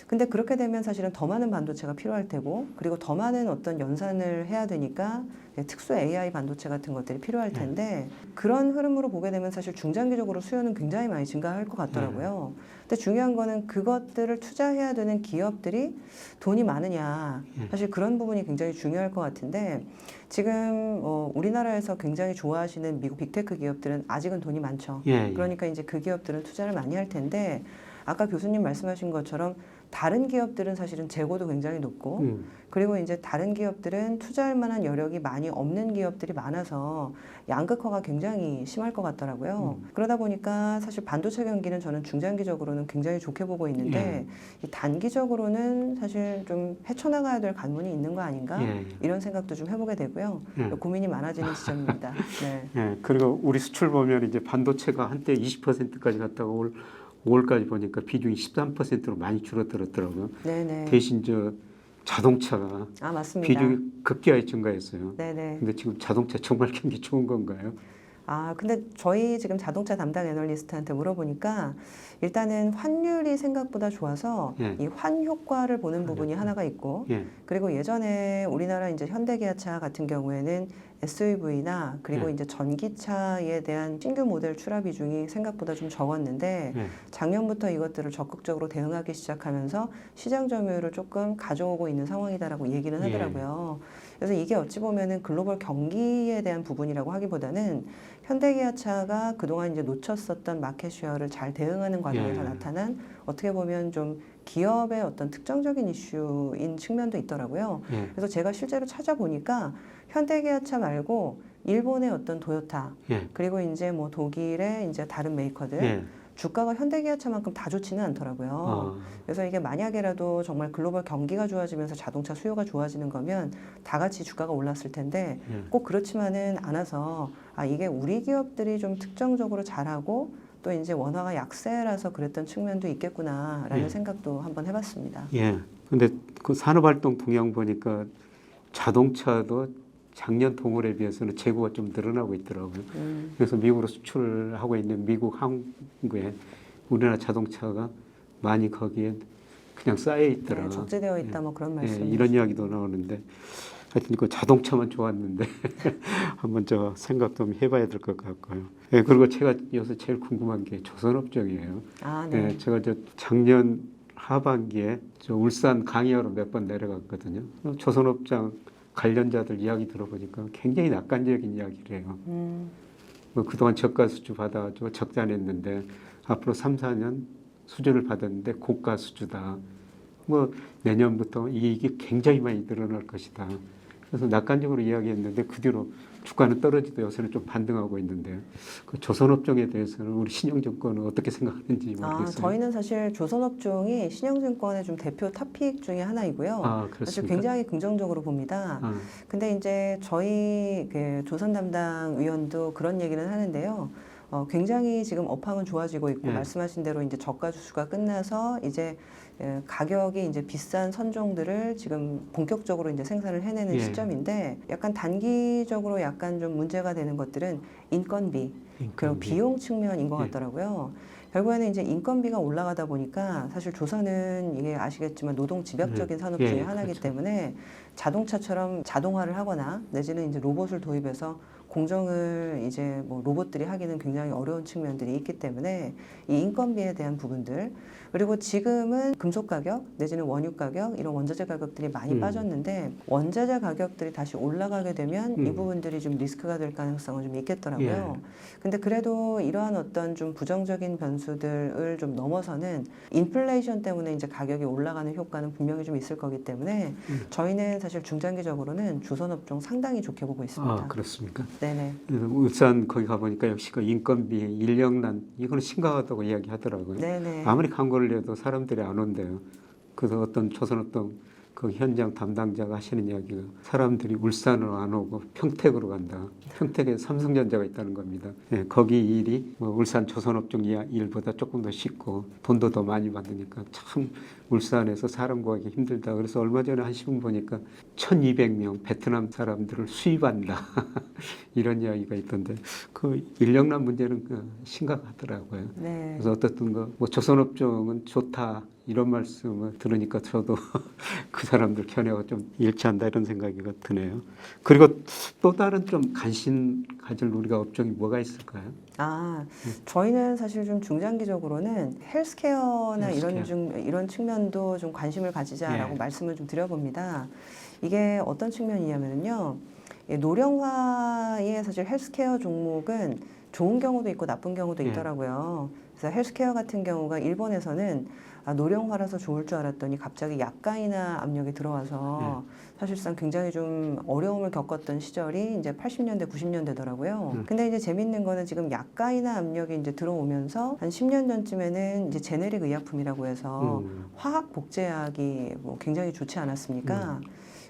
Speaker 2: 근데 그렇게 되면 사실은 더 많은 반도체가 필요할 테고, 그리고 더 많은 어떤 연산을 해야 되니까 특수 AI 반도체 같은 것들이 필요할 텐데, 그런 흐름으로 보게 되면 사실 중장기적으로 수요는 굉장히 많이 증가할 것 같더라고요. 근데 중요한 거는 그것들을 투자해야 되는 기업들이 돈이 많으냐, 사실 그런 부분이 굉장히 중요할 것 같은데, 지금 우리나라에서 굉장히 좋아하시는 미국 빅테크 기업들은 아직은 돈이 많죠. 그러니까 이제 그 기업들은 투자를 많이 할 텐데, 아까 교수님 말씀하신 것처럼 다른 기업들은 사실은 재고도 굉장히 높고, 그리고 이제 다른 기업들은 투자할 만한 여력이 많이 없는 기업들이 많아서 양극화가 굉장히 심할 것 같더라고요. 그러다 보니까 사실 반도체 경기는 저는 중장기적으로는 굉장히 좋게 보고 있는데, 이 단기적으로는 사실 좀 헤쳐나가야 될 관문이 있는 거 아닌가, 이런 생각도 좀 해보게 되고요. 고민이 많아지는 지점입니다. 네.
Speaker 1: 그리고 우리 수출 보면 이제 반도체가 한때 20%까지 갔다가 5월까지 보니까 비중이 13%로 많이 줄어들었더라고요.
Speaker 2: 네네.
Speaker 1: 대신 자동차가
Speaker 2: 맞습니다.
Speaker 1: 비중이 급격하게 증가했어요.
Speaker 2: 네네.
Speaker 1: 근데 지금 자동차 정말 경기 좋은 건가요?
Speaker 2: 근데 저희 지금 자동차 담당 애널리스트한테 물어보니까 일단은 환율이 생각보다 좋아서 이 환 효과를 보는 부분이 하나가 있고, 그리고 예전에 우리나라 이제 현대기아차 같은 경우에는 SUV나 그리고 이제 전기차에 대한 신규 모델 출하 비중이 생각보다 좀 적었는데, 작년부터 이것들을 적극적으로 대응하기 시작하면서 시장 점유율을 조금 가져오고 있는 상황이다라고 얘기는 하더라고요. 그래서 이게 어찌 보면은 글로벌 경기에 대한 부분이라고 하기보다는 현대기아차가 그동안 이제 놓쳤었던 마켓 쉐어를 잘 대응하는 과정에서 나타난, 어떻게 보면 좀 기업의 어떤 특정적인 이슈인 측면도 있더라고요. 그래서 제가 실제로 찾아보니까 현대기아차 말고 일본의 어떤 도요타, 그리고 이제 뭐 독일의 이제 다른 메이커들, 주가가 현대기아차만큼 다 좋지는 않더라고요. 그래서 이게 만약에라도 정말 글로벌 경기가 좋아지면서 자동차 수요가 좋아지는 거면 다 같이 주가가 올랐을 텐데, 꼭 그렇지만은 않아서 이게 우리 기업들이 좀 특정적으로 잘하고 또 이제 원화가 약세라서 그랬던 측면도 있겠구나라는 생각도 한번 해봤습니다.
Speaker 1: 근데 그 산업활동 동향 보니까 자동차도 작년 동월에 비해서는 재고가 좀 늘어나고 있더라고요. 그래서 미국으로 수출을 하고 있는 미국 항구에 우리나라 자동차가 많이 거기에 그냥 쌓여 있더라.
Speaker 2: 적재되어 있다, 뭐 그런 말씀.
Speaker 1: 이런 이야기도 나오는데, 하여튼 그 자동차만 좋았는데 한번 생각 좀 해봐야 될 것 같고요. 그리고 제가 여기서 제일 궁금한 게 조선업종이에요. 제가 작년 하반기에 울산 강의하러 몇 번 내려갔거든요. 조선업장 관련자들 이야기 들어보니까 굉장히 낙관적인 이야기를 해요. 그동안 저가 수주 받아가지고 적자 냈는데 앞으로 3, 4년 수주를 받았는데 고가 수주다. 내년부터 이익이 굉장히 많이 늘어날 것이다. 그래서 낙관적으로 이야기했는데 그 뒤로 주가는 떨어지도 요새는 좀 반등하고 있는데요. 그 조선업종에 대해서는 우리 신영증권은 어떻게 생각하는지 모르겠어요.
Speaker 2: 저희는 사실 조선업종이 신영증권의 좀 대표 탑픽 중에 하나이고요. 사실 굉장히 긍정적으로 봅니다. 근데 이제 저희 그 조선 담당 위원도 그런 얘기는 하는데요. 굉장히 지금 업황은 좋아지고 있고, 말씀하신 대로 이제 저가 주수가 끝나서 이제 가격이 이제 비싼 선종들을 지금 본격적으로 이제 생산을 해내는 시점인데, 약간 단기적으로 약간 좀 문제가 되는 것들은 인건비, 그리고 비용 측면인 것 같더라고요. 결국에는 이제 인건비가 올라가다 보니까 사실 조선은 이게 아시겠지만 노동 집약적인 산업 중에 하나이기 때문에 자동차처럼 자동화를 하거나 내지는 이제 로봇을 도입해서 공정을 이제 뭐 로봇들이 하기는 굉장히 어려운 측면들이 있기 때문에 이 인건비에 대한 부분들, 그리고 지금은 금속 가격 내지는 원유 가격, 이런 원자재 가격들이 많이 빠졌는데, 원자재 가격들이 다시 올라가게 되면 이 부분들이 좀 리스크가 될 가능성은 좀 있겠더라고요. 근데 그래도 이러한 어떤 좀 부정적인 변수들을 좀 넘어서는 인플레이션 때문에 이제 가격이 올라가는 효과는 분명히 좀 있을 거기 때문에 저희는 사실 중장기적으로는 조선업종 상당히 좋게 보고 있습니다.
Speaker 1: 그렇습니까?
Speaker 2: 네네.
Speaker 1: 울산 거기 가보니까 역시 그 인건비, 인력난, 이거는 심각하다고 이야기하더라고요.
Speaker 2: 네네.
Speaker 1: 아무리 광고를 내도 사람들이 안 온대요. 그래서 어떤 조선업종 그 현장 담당자가 하시는 이야기가, 사람들이 울산으로 안 오고 평택으로 간다. 평택에 삼성전자가 있다는 겁니다. 거기 일이 울산 조선업종 일보다 조금 더 쉽고 돈도 더 많이 받으니까 참 울산에서 사람 구하기 힘들다. 그래서 얼마 전에 한 신문 보니까 1200명 베트남 사람들을 수입한다. 이런 이야기가 있던데, 그 인력난 문제는 심각하더라고요. 그래서 어떻든 조선업종은 좋다. 이런 말씀을 들으니까 저도 그 사람들 견해가 좀 일치한다 이런 생각이 드네요. 그리고 또 다른 좀 관심 가질 우리가 업종이 뭐가 있을까요?
Speaker 2: 저희는 사실 좀 중장기적으로는 헬스케어나
Speaker 1: 헬스케어.
Speaker 2: 이런 측면도 좀 관심을 가지자라고
Speaker 1: 예.
Speaker 2: 말씀을 좀 드려봅니다. 이게 어떤 측면이냐면요. 노령화의 사실 헬스케어 종목은 좋은 경우도 있고 나쁜 경우도
Speaker 1: 예.
Speaker 2: 있더라고요. 그래서 헬스케어 같은 경우가 일본에서는 노령화라서 좋을 줄 알았더니 갑자기 약가이나 압력이 들어와서 사실상 굉장히 좀 어려움을 겪었던 시절이 이제 80년대, 90년대더라고요. 근데 이제 재밌는 거는 지금 약가이나 압력이 이제 들어오면서 한 10년 전쯤에는 이제 제네릭 의약품이라고 해서 화학 복제약이 뭐 굉장히 좋지 않았습니까?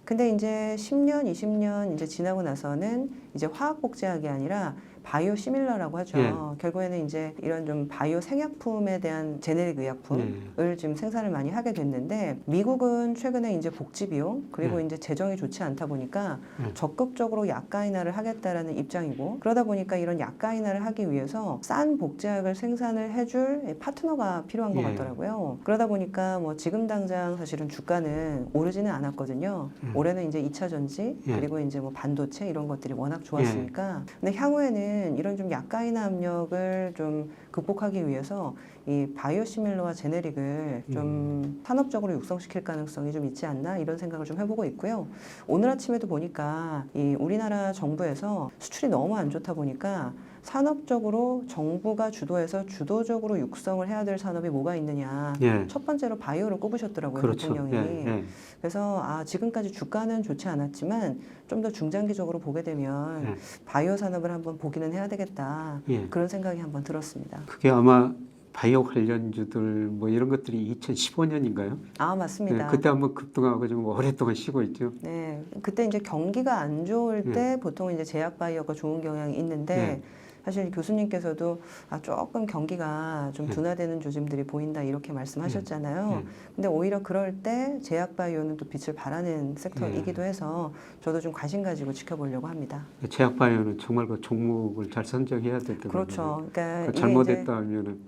Speaker 2: 근데 이제 10년, 20년 이제 지나고 나서는 이제 화학 복제약이 아니라 바이오 시밀러라고 하죠.
Speaker 1: 예.
Speaker 2: 결국에는 이제 이런 좀 바이오 생약품에 대한 제네릭 의약품을 지금 생산을 많이 하게 됐는데 미국은 최근에 이제 복지 비용 그리고 이제 재정이 좋지 않다 보니까 적극적으로 약가 인하를 하겠다라는 입장이고 그러다 보니까 이런 약가 인하를 하기 위해서 싼 복제약을 생산을 해줄 파트너가 필요한 것 같더라고요. 그러다 보니까 뭐 지금 당장 사실은 주가는 오르지는 않았거든요. 올해는 이제 2차 전지 그리고 이제 뭐 반도체 이런 것들이 워낙 좋았으니까 근데 향후에는 이런 좀 약가 인하 압력을 좀 극복하기 위해서 이 바이오시밀러와 제네릭을 좀 산업적으로 육성시킬 가능성이 좀 있지 않나 이런 생각을 좀 해보고 있고요. 오늘 아침에도 보니까 이 우리나라 정부에서 수출이 너무 안 좋다 보니까 산업적으로 정부가 주도해서 주도적으로 육성을 해야 될 산업이 뭐가 있느냐. 첫 번째로 바이오를 꼽으셨더라고요,
Speaker 1: 그렇죠.
Speaker 2: 대통령이. 그래서 지금까지 주가는 좋지 않았지만 좀 더 중장기적으로 보게 되면 바이오 산업을 한번 보기는 해야 되겠다. 그런 생각이 한번 들었습니다.
Speaker 1: 그게 아마 바이오 관련주들 뭐 이런 것들이 2015년인가요?
Speaker 2: 맞습니다.
Speaker 1: 그때 한번 급등하고 좀 오랫동안 쉬고 있죠.
Speaker 2: 네, 그때 이제 경기가 안 좋을 때 보통 이제 제약 바이오가 좋은 경향이 있는데 사실 교수님께서도 조금 경기가 좀 둔화되는 조짐들이 보인다 이렇게 말씀하셨잖아요. 근데 오히려 그럴 때 제약 바이오는 또 빛을 발하는 섹터이기도 해서 저도 좀 관심 가지고 지켜보려고 합니다.
Speaker 1: 제약 바이오는 정말 그 종목을 잘 선정해야 되더라고요.
Speaker 2: 그렇죠. 그러니까 이게
Speaker 1: 잘못했다 하면은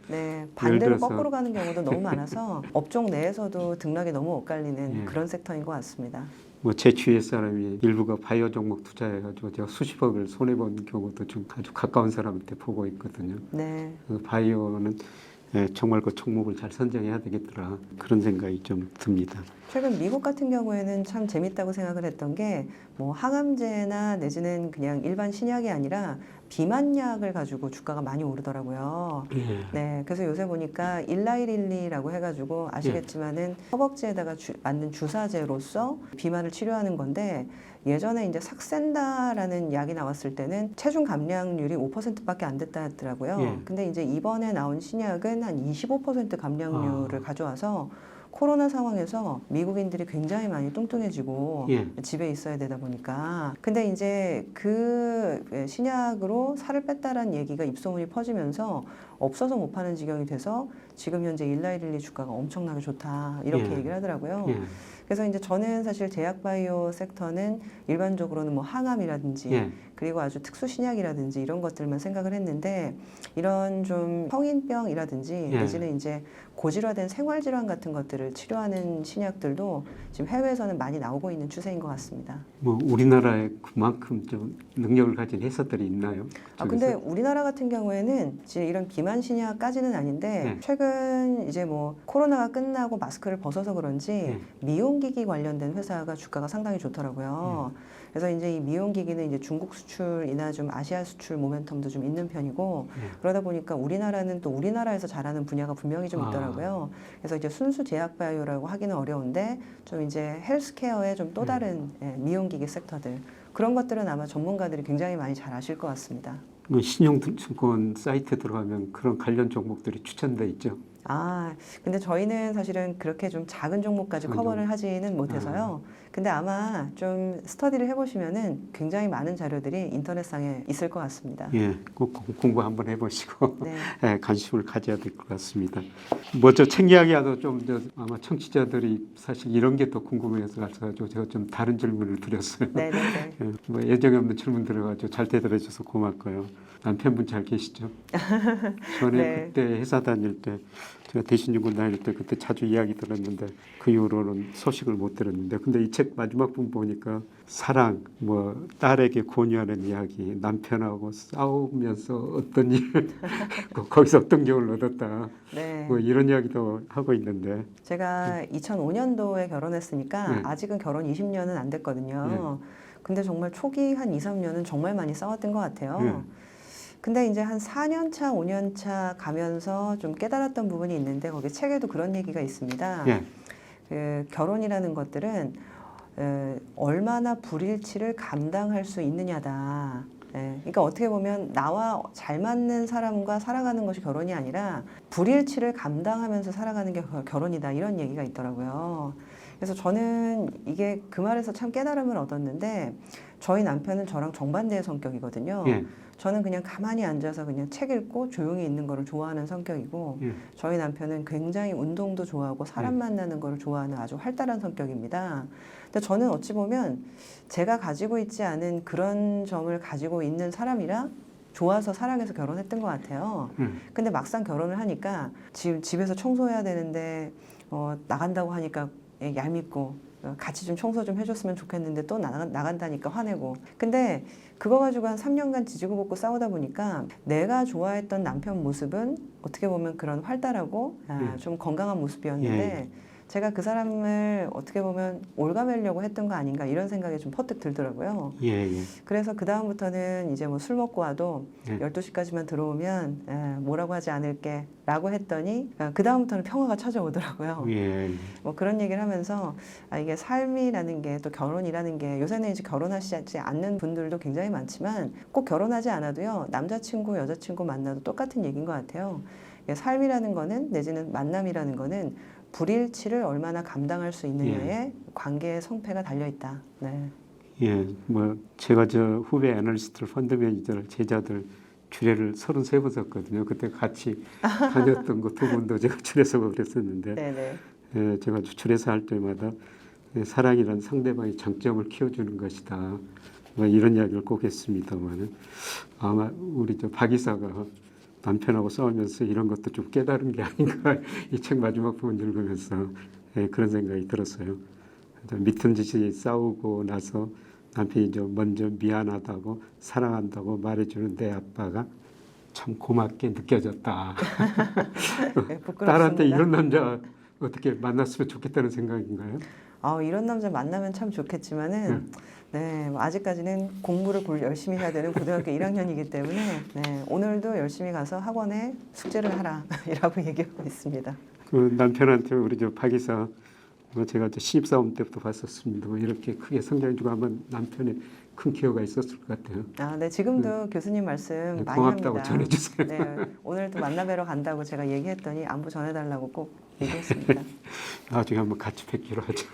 Speaker 2: 반대로
Speaker 1: 들어서
Speaker 2: 거꾸로 가는 경우도 너무 많아서 업종 내에서도 등락이 너무 엇갈리는 그런 섹터인 것 같습니다.
Speaker 1: 뭐 제 주위의 사람이 일부가 바이오 종목 투자해가지고 제가 수십억을 손해 본 경우도 좀 아주 가까운 사람한테 보고 있거든요.
Speaker 2: 네.
Speaker 1: 바이오는 정말 그 종목을 잘 선정해야 되겠더라 그런 생각이 좀 듭니다.
Speaker 2: 최근 미국 같은 경우에는 참 재밌다고 생각을 했던 게 뭐 항암제나 내지는 그냥 일반 신약이 아니라 비만약을 가지고 주가가 많이 오르더라고요. 네, 그래서 요새 보니까 일라이릴리라고 해가지고 아시겠지만은 허벅지에다가 맞는 주사제로서 비만을 치료하는 건데 예전에 이제 삭센다라는 약이 나왔을 때는 체중 감량률이 5%밖에 안 됐다 하더라고요. 근데 이제 이번에 나온 신약은 한 25% 감량률을 가져와서 코로나 상황에서 미국인들이 굉장히 많이 뚱뚱해지고 집에 있어야 되다 보니까 근데 이제 그 신약으로 살을 뺐다라는 얘기가 입소문이 퍼지면서 없어서 못 파는 지경이 돼서 지금 현재 일라이릴리 주가가 엄청나게 좋다 이렇게 얘기를 하더라고요. 그래서 이제 저는 사실 제약 바이오 섹터는 일반적으로는 뭐 항암이라든지 그리고 아주 특수 신약이라든지 이런 것들만 생각을 했는데 이런 좀 성인병이라든지 내지는 이제 고질화된 생활질환 같은 것들을 치료하는 신약들도 지금 해외에서는 많이 나오고 있는 추세인 것 같습니다.
Speaker 1: 뭐 우리나라에 그만큼 좀 능력을 가진 회사들이 있나요?
Speaker 2: 근데 우리나라 같은 경우에는 이제 이런 비만 신약까지는 아닌데 최근 이제 뭐 코로나가 끝나고 마스크를 벗어서 그런지 미용기기 관련된 회사가 주가가 상당히 좋더라고요. 그래서 이제 이 미용기기는 이제 중국 수출이나 좀 아시아 수출 모멘텀도 좀 있는 편이고 그러다 보니까 우리나라는 또 우리나라에서 잘하는 분야가 분명히 좀 있더라고요. 그래서 이제 순수 제약 바이오라고 하기는 어려운데 좀 이제 헬스케어의 좀 또 다른 미용기기 섹터들 그런 것들은 아마 전문가들이 굉장히 많이 잘 아실 것 같습니다.
Speaker 1: 신용증권 사이트에 들어가면 그런 관련 종목들이 추천돼 있죠.
Speaker 2: 근데 저희는 사실은 그렇게 좀 작은 종목까지 커버를 하지는 못해서요. 근데 아마 좀 스터디를 해보시면은 굉장히 많은 자료들이 인터넷상에 있을 것 같습니다.
Speaker 1: 꼭 공부 한번 해보시고 관심을 가져야 될 것 같습니다. 뭐 저 책 이야기하도 좀 아마 청취자들이 사실 이런 게 더 궁금해서 가지고 제가 좀 다른 질문을 드렸어요. 뭐 예정이 없는 질문 들어가지고 잘 대답해 줘서 고맙고요. 남편분 잘 계시죠? 전에
Speaker 2: 네.
Speaker 1: 그때 회사 다닐 때 제가 대신중군 다닐 때 그때 자주 이야기 들었는데 그 이후로는 소식을 못 들었는데 근데 이 책 마지막 분 보니까 사랑 뭐 딸에게 권유하는 이야기 남편하고 싸우면서 어떤 일 거기서 어떤 교훈을 얻었다
Speaker 2: 네.
Speaker 1: 뭐 이런 이야기도 하고 있는데
Speaker 2: 제가 2005년도에 결혼했으니까
Speaker 1: 네.
Speaker 2: 아직은 결혼 20년은 안 됐거든요. 근데 정말 초기 한 2, 3년은 정말 많이 싸웠던 것 같아요.
Speaker 1: 네.
Speaker 2: 근데 이제 한 4년 차, 5년 차 가면서 좀 깨달았던 부분이 있는데 거기 책에도 그런 얘기가 있습니다.
Speaker 1: 예.
Speaker 2: 그 결혼이라는 것들은 얼마나 불일치를 감당할 수 있느냐다. 그러니까 어떻게 보면 나와 잘 맞는 사람과 살아가는 것이 결혼이 아니라 불일치를 감당하면서 살아가는 게 결혼이다. 이런 얘기가 있더라고요. 그래서 저는 이게 그 말에서 참 깨달음을 얻었는데 저희 남편은 저랑 정반대의 성격이거든요.
Speaker 1: 예.
Speaker 2: 저는 그냥 가만히 앉아서 그냥 책 읽고 조용히 있는 거를 좋아하는 성격이고
Speaker 1: 예.
Speaker 2: 저희 남편은 굉장히 운동도 좋아하고 사람 만나는 거를 좋아하는 아주 활달한 성격입니다. 근데 저는 어찌 보면 제가 가지고 있지 않은 그런 점을 가지고 있는 사람이라 좋아서 사랑해서 결혼했던 것 같아요. 근데 막상 결혼을 하니까 지금 집에서 청소해야 되는데 나간다고 하니까 얄밉고 같이 좀 청소 좀 해줬으면 좋겠는데 또 나간다니까 화내고. 근데 그거 가지고 한 3년간 지지고 볶고 싸우다 보니까 내가 좋아했던 남편 모습은 어떻게 보면 그런 활달하고 좀 건강한 모습이었는데 제가 그 사람을 어떻게 보면 올가매려고 했던 거 아닌가 이런 생각이 좀 퍼뜩 들더라고요.
Speaker 1: 예.
Speaker 2: 그래서 그 다음부터는 이제 뭐 술 먹고 와도
Speaker 1: 예.
Speaker 2: 12시까지만 들어오면 뭐라고 하지 않을게 라고 했더니 그 다음부터는 평화가 찾아오더라고요.
Speaker 1: 예.
Speaker 2: 뭐 그런 얘기를 하면서 이게 삶이라는 게 또 결혼이라는 게 요새는 이제 결혼하시지 않는 분들도 굉장히 많지만 꼭 결혼하지 않아도요 남자친구 여자친구 만나도 똑같은 얘기인 것 같아요. 삶이라는 거는 내지는 만남이라는 거는 불일치를 얼마나 감당할 수 있느냐에 관계의 성패가 달려 있다. 네.
Speaker 1: 예, 뭐 제가 저 후배 애널리스트들 펀드 매니저들 제자들 주례를 33번 썼거든요. 그때 같이 다녔던 거 두 분도 제가 주례서고 그랬었는데
Speaker 2: 네네.
Speaker 1: 예, 제가 주례서 할 때마다 사랑이란 상대방의 장점을 키워주는 것이다. 뭐 이런 이야기를 꼭 했습니다만은 아마 우리 저 박 이사가 남편하고 싸우면서 이런 것도 좀 깨달은 게 아닌가 이 책 마지막 부분 읽으면서 그런 생각이 들었어요. 밑은 짓이 싸우고 나서 남편이 좀 먼저 미안하다고 사랑한다고 말해주는 내 아빠가 참 고맙게 느껴졌다.
Speaker 2: 부끄럽습니다.
Speaker 1: 딸한테 이런 남자 어떻게 만났으면 좋겠다는 생각인가요?
Speaker 2: 이런 남자 만나면 참 좋겠지만은 네, 뭐 아직까지는 공부를 열심히 해야 되는 고등학교 1학년이기 때문에 오늘도 열심히 가서 학원에 숙제를 하라라고 얘기하고 있습니다.
Speaker 1: 그 남편한테 우리 저 박 이사 제가 신입사원 때부터 봤었습니다. 이렇게 크게 성장해주고 하면 남편의 큰 기여가 있었을 것 같아요.
Speaker 2: 네, 지금도 교수님 말씀 많이
Speaker 1: 고맙다고
Speaker 2: 합니다.
Speaker 1: 전해주세요.
Speaker 2: 네, 오늘도 만나뵈러 간다고 제가 얘기했더니 안부 전해달라고 꼭 얘기했습니다.
Speaker 1: 나중에 한번 같이 뵙기로 하죠.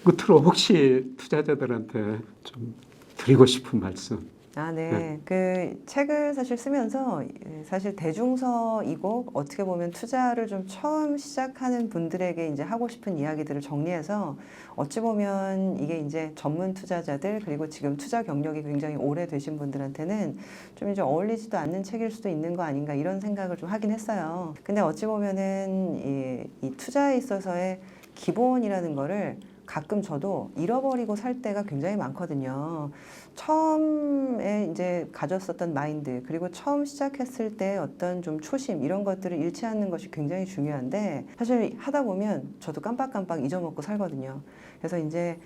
Speaker 1: 끝으로 혹시 투자자들한테 좀 드리고 싶은 말씀.
Speaker 2: 네. 그 책을 사실 쓰면서 사실 대중서이고 어떻게 보면 투자를 좀 처음 시작하는 분들에게 이제 하고 싶은 이야기들을 정리해서 어찌 보면 이게 이제 전문 투자자들 그리고 지금 투자 경력이 굉장히 오래되신 분들한테는 좀 이제 어울리지도 않는 책일 수도 있는 거 아닌가 이런 생각을 좀 하긴 했어요. 근데 어찌 보면은 이 투자에 있어서의 기본이라는 거를 가끔 저도 잃어버리고 살 때가 굉장히 많거든요. 처음에 이제 가졌었던 마인드, 그리고 처음 시작했을 때 어떤 좀 초심, 이런 것들을 잃지 않는 것이 굉장히 중요한데, 사실 하다 보면 저도 깜빡깜빡 잊어먹고 살거든요. 그래서 이제,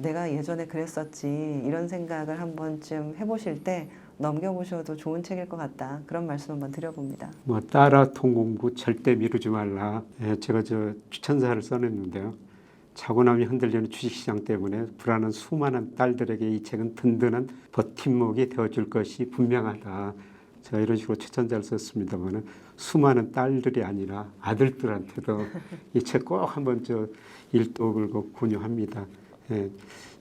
Speaker 2: 내가 예전에 그랬었지, 이런 생각을 한 번쯤 해보실 때 넘겨보셔도 좋은 책일 것 같다. 그런 말씀 한번 드려봅니다.
Speaker 1: 뭐 따라 통공부 절대 미루지 말라. 제가 저 추천사를 써냈는데요. 자고남이 흔들리는 주식시장 때문에 불안한 수많은 딸들에게 이 책은 든든한 버팀목이 되어줄 것이 분명하다. 제가 이런 식으로 추천자를 썼습니다만 수많은 딸들이 아니라 아들들한테도 이 책 꼭 한번 저 일독을 권유합니다.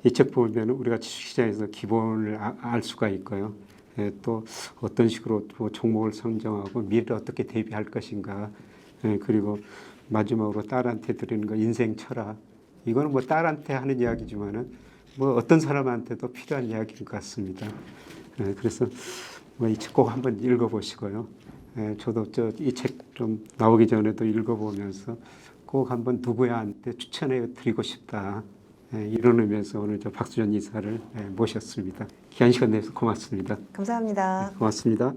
Speaker 1: 이 책 보면 우리가 주식시장에서 기본을 알 수가 있고요. 또 어떤 식으로 또 종목을 선정하고 미래를 어떻게 대비할 것인가. 그리고 마지막으로 딸한테 드리는 거 인생 철학. 이거는 뭐 딸한테 하는 이야기지만은 뭐 어떤 사람한테도 필요한 이야기인 것 같습니다. 그래서 뭐 이 책 꼭 한번 읽어보시고요. 저도 이 책 좀 나오기 전에도 읽어보면서 꼭 한번 누구야한테 추천해 드리고 싶다. 이런 의미에서 오늘 박수전 이사를 모셨습니다. 귀한 시간 내서 고맙습니다.
Speaker 2: 감사합니다.
Speaker 1: 고맙습니다.